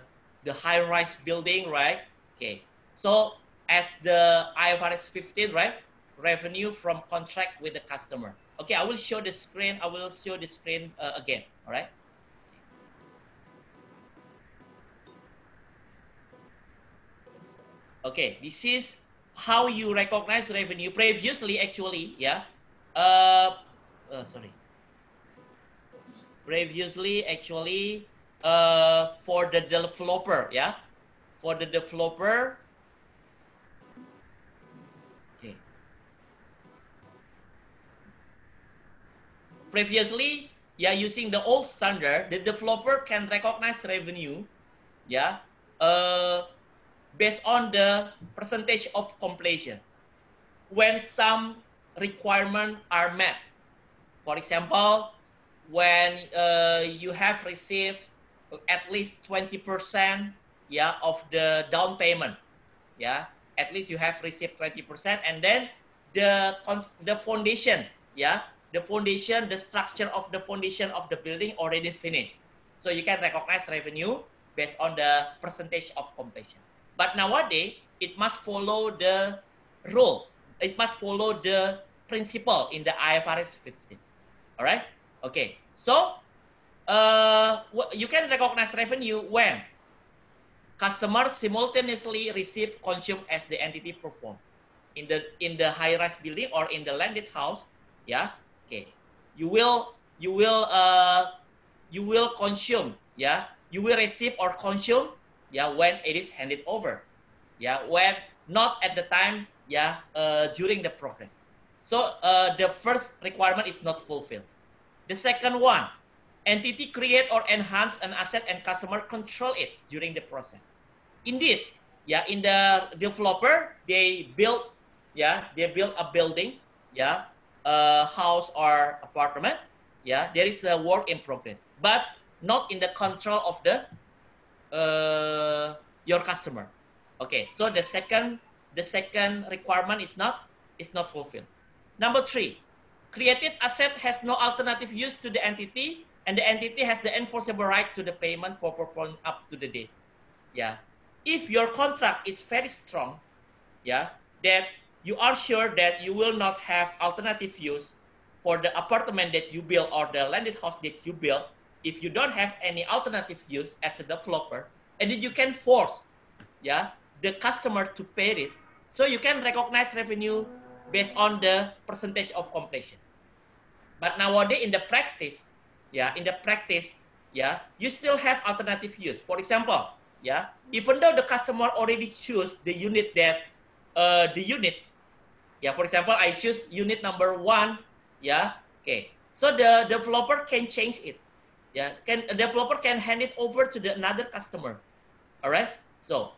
high-rise building, right? Okay. So as the IFRS 15, right? Revenue from contract with the customer. Okay, I will show the screen. I will show the screen again. All right. Okay, this is how you recognize revenue. Previously, actually, yeah. Sorry. Previously, actually, for the developer, yeah, for the developer. Okay. Previously, yeah, using the old standard, the developer can recognize revenue, yeah, based on the percentage of completion when some requirements are met. For example, when you have received at least 20%, yeah, of the down payment, yeah, at least you have received 20%, and then the foundation, yeah, the foundation, the structure of the foundation of the building already finished, so you can recognize revenue based on the percentage of completion. But nowadays, it must follow the rule. It must follow the principle in the IFRS 15. All right. Okay. So you can recognize revenue when customers simultaneously receive, consume as the entity perform in the high-rise building or in the landed house. Yeah. Okay. You will consume. Yeah. You will receive or consume. Yeah. When it is handed over. Yeah. When not at the time. Yeah. During the progress. So the first requirement is not fulfilled. The second one, entity create or enhance an asset and customer control it during the process. Indeed, yeah, in the developer, they build a building, yeah, a house or apartment, yeah, there is a work in progress, but not in the control of the your customer. Okay, so the second requirement is not fulfilled. Number three, created asset has no alternative use to the entity, and the entity has the enforceable right to the payment for performing up to the date. Yeah, if your contract is very strong, yeah, that you are sure that you will not have alternative use for the apartment that you build or the landed house that you build, if you don't have any alternative use as a developer, and then you can force, yeah, the customer to pay it, so you can recognize revenue based on the percentage of completion. But nowadays in the practice, you still have alternative use. For example, yeah, even though the customer already choose the unit that for example, I choose unit number 1, yeah, okay. So the developer can change it, yeah, a developer can hand it over to the another customer, all right. So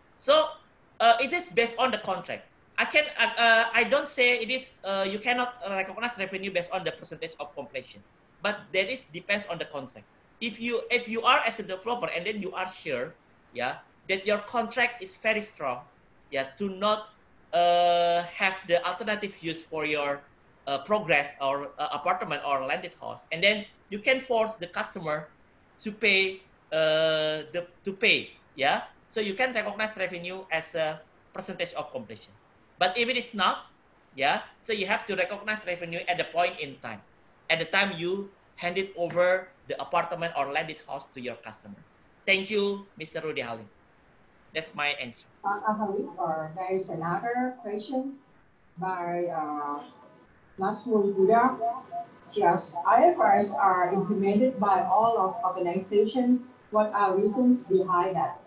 it is based on the contract. I don't say it is you cannot recognize revenue based on the percentage of completion, but that is depends on the contract. If you are as a developer and then you are sure, yeah, that your contract is very strong, yeah, to not have the alternative use for your progress or apartment or landed house, and then you can force the customer to pay yeah, so you can recognize revenue as a percentage of completion. But if it is not, yeah, so you have to recognize revenue at the point in time, at the time you hand it over the apartment or landed house to your customer. Thank you, Mr. Rudy Halim. That's my answer. Ahalik, there is another question by Nasmul Buddha. Yes, IFRS are implemented by all of organizations. What are reasons behind that?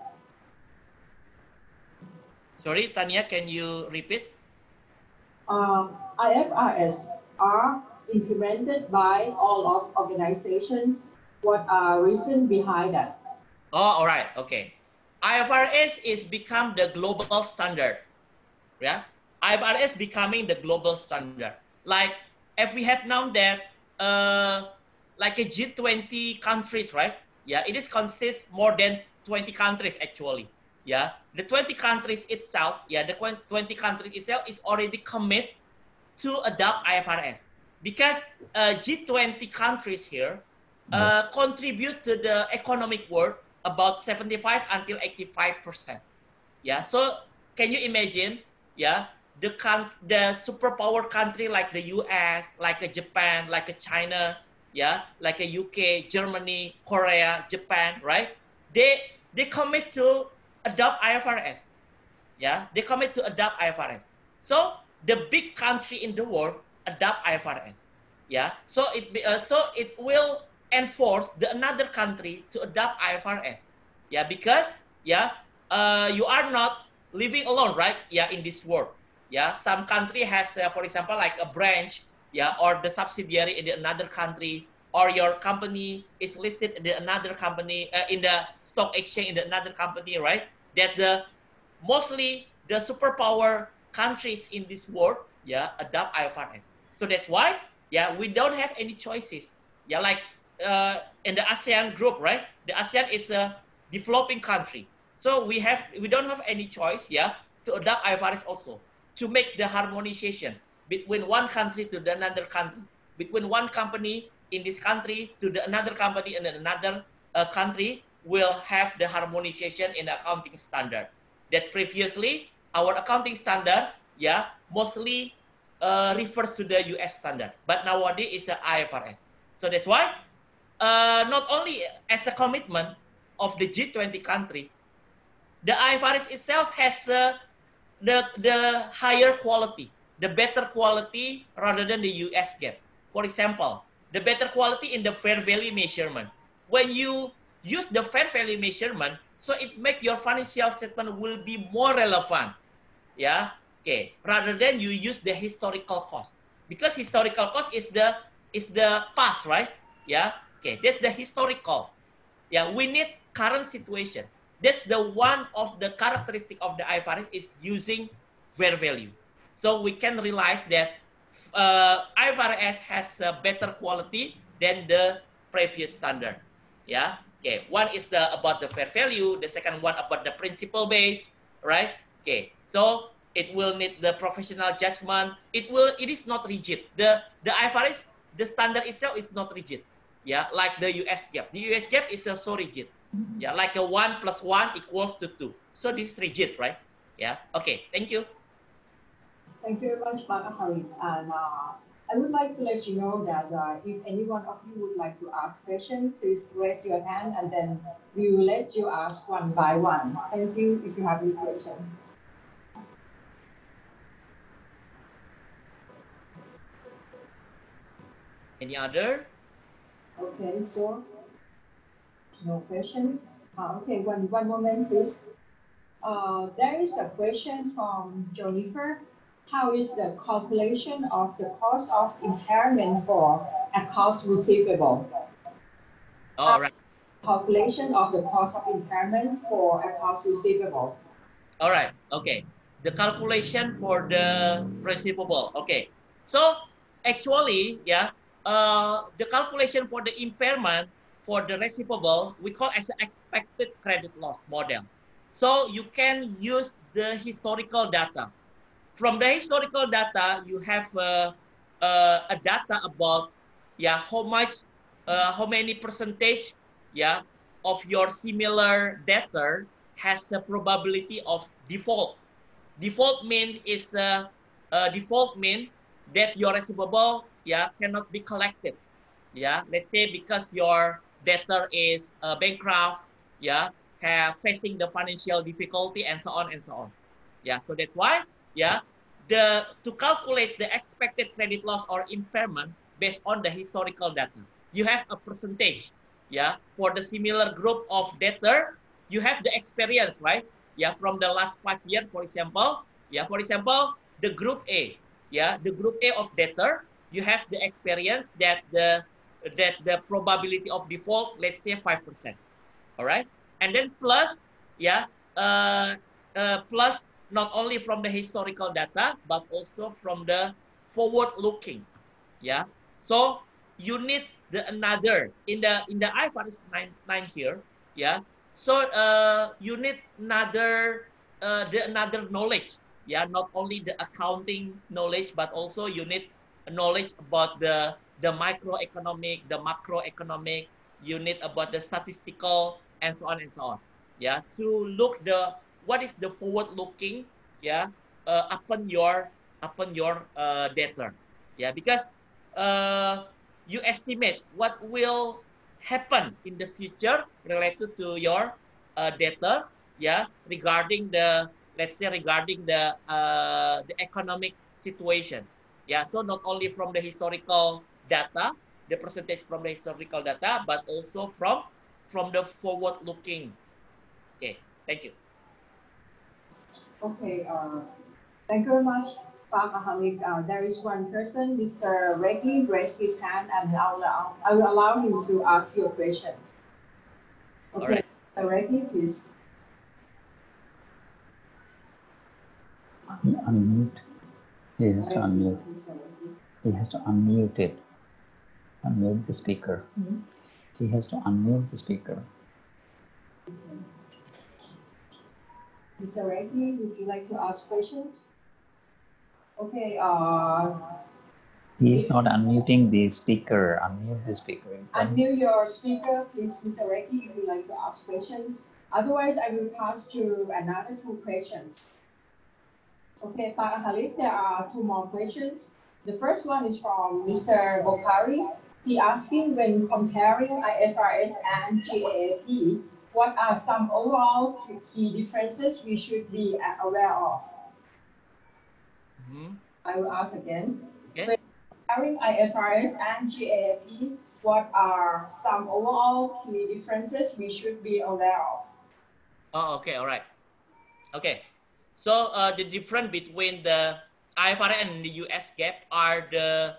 Sorry, Tanya, can you repeat? IFRS are implemented by all of organizations. What are reasons behind that? Oh, all right, okay. IFRS is become the global standard. Yeah, IFRS becoming the global standard. Like if we have known that like a G20 countries, right? Yeah, it is consists more than 20 countries actually. Yeah, the 20 countries itself, yeah, the 20 countries itself is already committed to adopt IFRS because G20 countries here contribute to the economic world about 75 until 85%. Yeah, so can you imagine? Yeah, the superpower country like the US, like a Japan, like a China, yeah, like a UK, Germany, Korea, Japan, right? They commit to adopt IFRS. Yeah, they commit to adopt IFRS. So the big country in the world adopt IFRS. Yeah, so it will enforce the another country to adopt IFRS. Yeah, because you are not living alone, right? Yeah, in this world. Yeah, some country has, for example, like a branch, yeah, or the subsidiary in another country, or your company is listed in another company in the stock exchange in another company, right? That the mostly the superpower countries in this world, yeah, adopt IFRS. So that's why, yeah, we don't have any choices. Yeah, like in the ASEAN group, right? The ASEAN is a developing country, so we don't have any choice, yeah, to adopt IFRS also to make the harmonization between one country to the another country, between one company in this country to the another company in another country will have the harmonization in the accounting standard. That previously our accounting standard, yeah, mostly refers to the US standard, but nowadays it's a IFRS. So that's why not only as a commitment of the G20 country, the IFRS itself has the higher quality, the better quality rather than the US GAAP. For example, the better quality in the fair value measurement. When you use the fair value measurement, so it makes your financial statement will be more relevant. Yeah, okay. Rather than you use the historical cost, because historical cost is the past, right? Yeah. Okay. That's the historical. Yeah. We need current situation. That's the one of the characteristic of the IFRS is using fair value. So we can realize that IFRS has a better quality than the previous standard. Yeah. Okay. One is about the fair value. The second one about the principle base. Right. Okay. So it will need the professional judgment. It is not rigid. The IFRS, the standard itself is not rigid. Yeah, like the US GAAP. The US GAAP is so rigid. Yeah, like a 1 plus 1 equals to 2. So this is rigid, right? Yeah. Okay. Thank you. Thank you very much, Pak Ahalik. And I would like to let you know that if any one of you would like to ask questions, please raise your hand and then we will let you ask one by one. Thank you if you have any question. Any other? Okay, so no question. Okay, one moment, please. There is a question from Jennifer. How is the calculation of the cost of impairment for accounts receivable? All right. Calculation of the cost of impairment for accounts receivable. All right. Okay. The calculation for the receivable. Okay. So actually, yeah, the calculation for the impairment for the receivable we call as an expected credit loss model. So you can use the historical data. From the historical data, you have a data about how many percentage of your similar debtor has the probability of default. Default mean that your receivable cannot be collected. Yeah, let's say because your debtor is bankrupt, have facing the financial difficulty and so on and so on. Yeah, so that's why to calculate the expected credit loss or impairment based on the historical data, you have a percentage. Yeah, for the similar group of debtor, you have the experience, right? Yeah, from the last 5 years, for example. Yeah, for example, the group A. Yeah, the group A of debtor, you have the experience that the probability of default, let's say 5%. All right, and then plus, uh, plus not only from the historical data but also from the forward-looking. Yeah, so you need the another in the IFRS 9 here. Yeah, so you need another knowledge. Yeah, not only the accounting knowledge but also you need knowledge about the microeconomic, the macroeconomic. You need about the statistical and so on and so on. Yeah, to look what is the forward looking. Yeah, upon your data. Yeah, because you estimate what will happen in the future related to your data. Yeah, regarding let's say regarding the economic situation. Yeah, so not only from the historical data, the percentage from the historical data, but also from the forward looking. Okay, thank you. Okay, thank you very much, Pak Ahalik. There is one person, Mr. Reggie, raised his hand, and I will allow him to ask your question. Okay, All right. Mr. Reggie, please. Unmute. He has to unmute. He has to unmute it. Unmute the speaker. He has to unmute the speaker. Mr. Reggie, would you like to ask questions? Okay. He is not unmuting the speaker. Unmute the speaker. Unmute your speaker, please, Mr. Reggie, if you like to ask questions. Otherwise, I will pass to another two questions. Okay, Pak Ahalik, there are two more questions. The first one is from Mr. Bokhari. He asking, when comparing IFRS and GAAP, what are some overall key differences we should be aware of? I will ask again. Okay. When comparing IFRS and GAAP, what are some overall key differences we should be aware of? Oh, okay, all right. Okay, so the difference between the IFRS and the US GAAP are the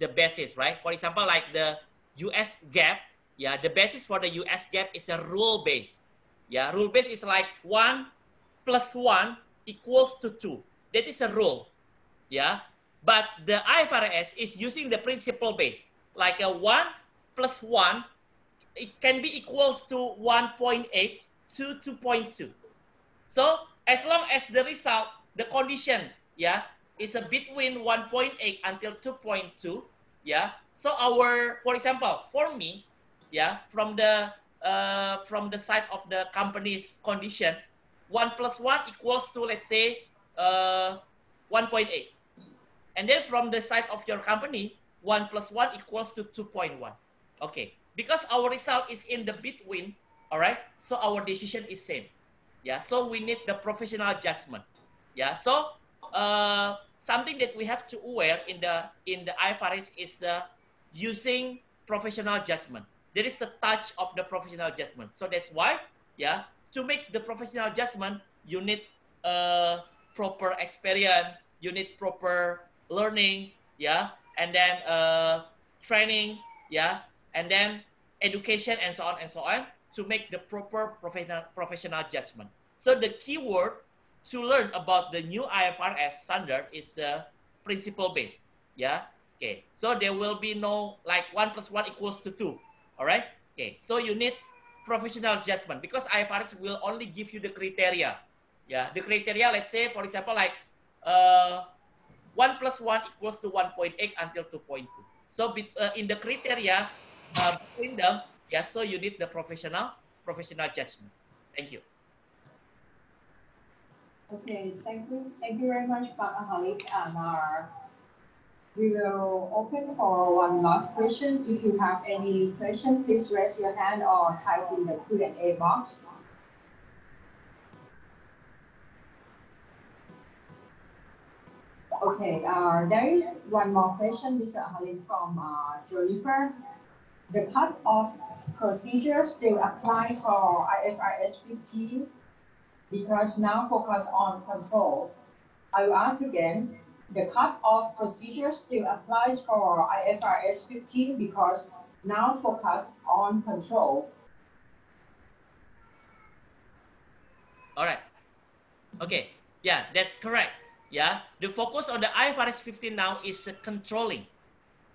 the basis, right? For example, like the US GAAP, yeah, the basis for the US GAAP is a rule base. Yeah, rule base is like 1 plus 1 equals to 2. That is a rule. Yeah, but the IFRS is using the principle base, like a 1 plus 1, it can be equals to 1.8 to 2.2. So as long as the result, the condition, yeah, is a between 1.8 until 2.2, yeah. So our, for example, for me, yeah, from the side of the company's condition, 1 plus 1 equals to, let's say, 1.8. And then from the side of your company, 1 plus 1 equals to 2.1. Okay, because our result is in the between, all right, so our decision is same. Yeah, so we need the professional judgment. Yeah, so something that we have to aware in the IFRS is using professional judgment. There is a touch of the professional judgment. So that's why, yeah, to make the professional judgment, you need proper experience, you need proper learning, yeah, and then training, yeah, and then education, and so on, to make the proper professional judgment. So the keyword to learn about the new IFRS standard is principle based. Yeah. Okay. So there will be no like 1 plus 1 equals to 2. All right. Okay. So you need professional judgment because IFRS will only give you the criteria. Yeah. The criteria, let's say, for example, like 1 plus 1 equals to 1.8 until 2.2. So in the criteria between them, yeah, so you need the professional judgment. Thank you. Okay, thank you very much, Pak Ahalik. And we will open for one last question. If you have any question, please raise your hand or type in the Q&A box. Okay, there is one more question, Mr. Ahalik, from Jennifer. The cut-off procedure still applies for IFRS 15 because now focus on control. I will ask again, the cut-off procedure still applies for IFRS 15 because now focus on control. All right. Okay. Yeah, that's correct. Yeah, the focus on the IFRS 15 now is controlling.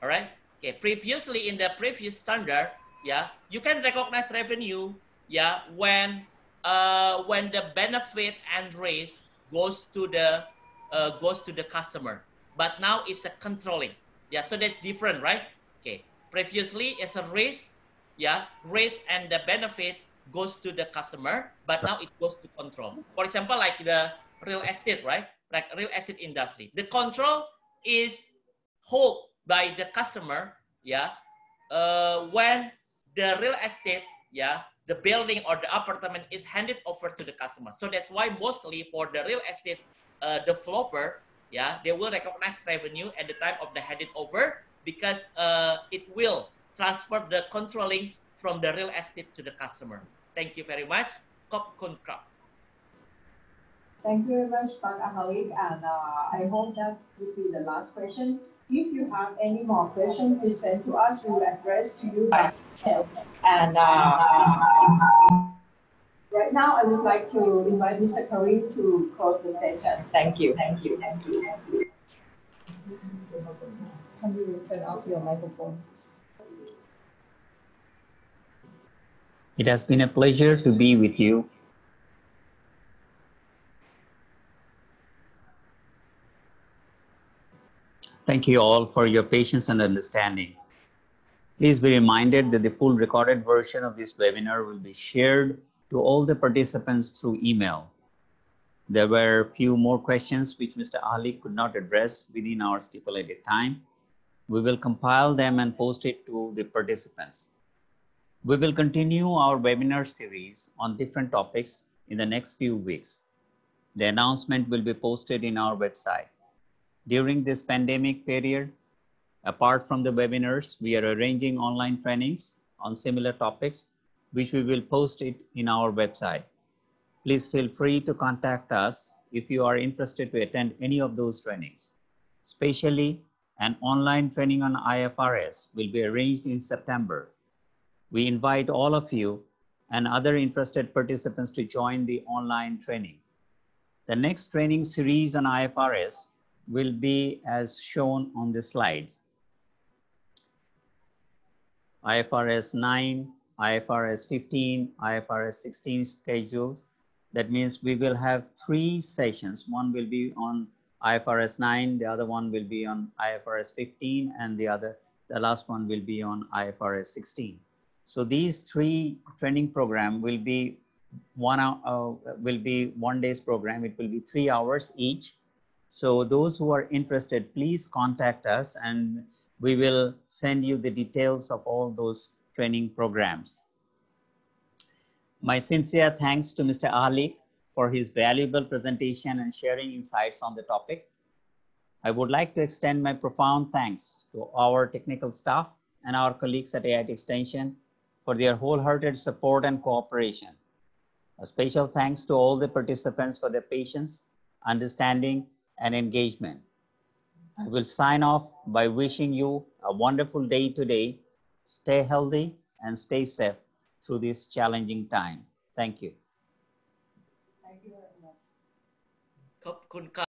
All right. Okay. Previously, in the previous standard, yeah, you can recognize revenue, yeah, when the benefit and raise goes to the customer. But now it's a controlling. Yeah, so that's different, right? Okay. Previously, it's a raise, yeah, raise and the benefit goes to the customer, but now it goes to control. For example, like the real estate, right? Like real estate industry. The control is held by the customer, yeah, when the real estate, yeah, the building or the apartment is handed over to the customer. So that's why mostly for the real estate developer, yeah, they will recognize revenue at the time of the handed over because it will transfer the controlling from the real estate to the customer. Thank you very much. Kop kun krap. Thank you very much, Pak Ahalik, and I hope that will be the last question. If you have any more questions, please send to us. We will address to you by email. And right now, I would like to invite Mr. Karim to close the session. Thank you. Thank you. Thank you. Can you turn off your microphone? It has been a pleasure to be with you. Thank you all for your patience and understanding. Please be reminded that the full recorded version of this webinar will be shared to all the participants through email. There were a few more questions which Mr. Ahalik could not address within our stipulated time. We will compile them and post it to the participants. We will continue our webinar series on different topics in the next few weeks. The announcement will be posted in our website. During this pandemic period, apart from the webinars, we are arranging online trainings on similar topics, which we will post it in our website. Please feel free to contact us if you are interested to attend any of those trainings. Especially, and online training on IFRS will be arranged in September. We invite all of you and other interested participants to join the online training. The next training series on IFRS will be as shown on the slides. IFRS 9, IFRS 15, IFRS 16 schedules. That means we will have 3 sessions. One will be on IFRS 9, the other one will be on IFRS 15, and the last one will be on IFRS 16. So these 3 training program will be one day's program. It will be 3 hours each. So those who are interested, please contact us and we will send you the details of all those training programs. My sincere thanks to Mr. Ahalik for his valuable presentation and sharing insights on the topic. I would like to extend my profound thanks to our technical staff and our colleagues at AIT Extension for their wholehearted support and cooperation. A special thanks to all the participants for their patience, understanding, and engagement. I will sign off by wishing you a wonderful day today. Stay healthy and stay safe through this challenging time. Thank you. Thank you very much. ขอบคุณครับ